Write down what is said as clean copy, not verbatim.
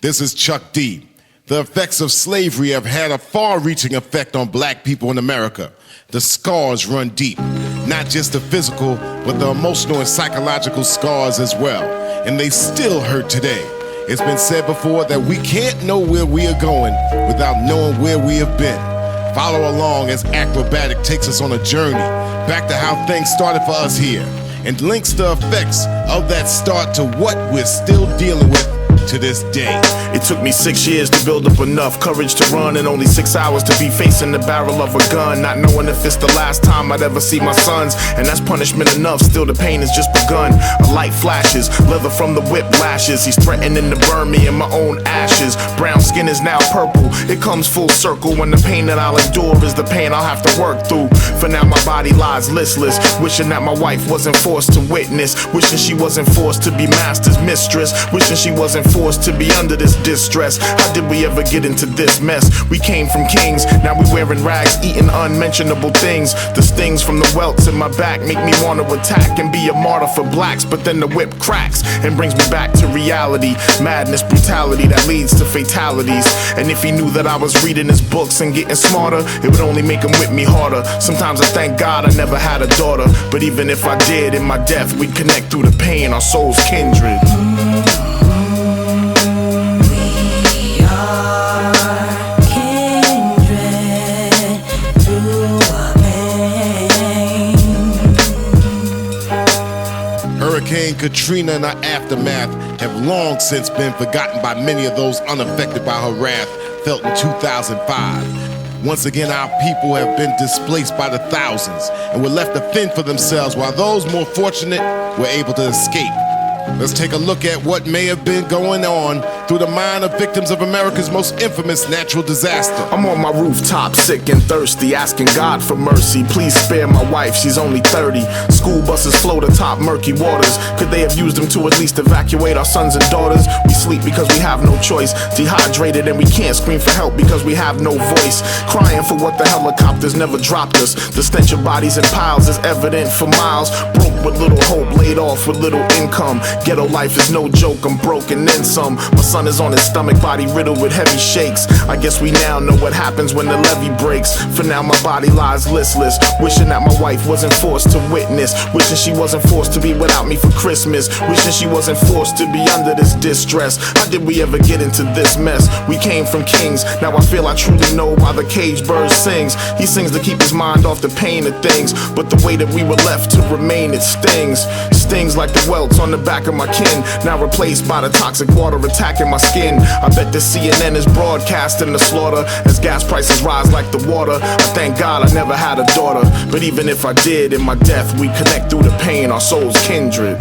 This is Chuck D. The effects of slavery have had a far-reaching effect on black people in America. The scars run deep, not just the physical, but the emotional and psychological scars as well. And they still hurt today. It's been said before that we can't know where we are going without knowing where we have been. Follow along as Akrobatik takes us on a journey back to how things started for us here and links the effects of that start to what we're still dealing with to this day. It took me 6 years to build up enough courage to run, and only 6 hours to be facing the barrel of a gun, not knowing if it's the last time I'd ever see my sons. And that's punishment enough, still the pain has just begun. A light flashes, leather from the whip lashes. He's threatening to burn me in my own ashes. Brown skin is now purple, it comes full circle when the pain that I'll endure is the pain I'll have to work through. For now my body lies listless, wishing that my wife wasn't forced to witness, wishing she wasn't forced to be master's mistress, wishing she wasn't forced to be under this distress. How did we ever get into this mess? We came from kings, now we wearing rags, eating unmentionable things. The stings from the welts in my back make me want to attack and be a martyr for blacks, but then the whip cracks and brings me back to reality. Madness, brutality that leads to fatalities. And if he knew that I was reading his books and getting smarter, it would only make him whip me harder. Sometimes I thank God I never had a daughter, but even if I did, in my death we'd connect through the pain, our souls kindred. Hurricane Katrina and her aftermath have long since been forgotten by many of those unaffected by her wrath felt in 2005. Once again, our people have been displaced by the thousands and were left to fend for themselves, while those more fortunate were able to escape. Let's take a look at what may have been going on through the mind of victims of America's most infamous natural disaster. I'm on my rooftop, sick and thirsty, asking God for mercy. Please spare my wife, she's only 30. School buses float atop murky waters. Could they have used them to at least evacuate our sons and daughters? We sleep because we have no choice, dehydrated and we can't scream for help because we have no voice. Crying for what the helicopters never dropped us. The stench of bodies in piles is evident for miles. Broke with little hope, laid off with little income. Ghetto life is no joke, I'm broken then some. My son is on his stomach, body riddled with heavy shakes. I guess we now know what happens when the levee breaks. For now my body lies listless, wishing that my wife wasn't forced to witness, wishing she wasn't forced to be without me for Christmas, wishing she wasn't forced to be under this distress. How did we ever get into this mess? We came from kings, now I feel I truly know why the caged bird sings. He sings to keep his mind off the pain of things, but the way that we were left to remain, it stings. Stings like the welts on the back of my kin, now replaced by the toxic water attacking my skin. I bet the CNN is broadcasting the slaughter as gas prices rise like the water. I thank God I never had a daughter, but even if I did, in my death we connect through the pain, our souls kindred.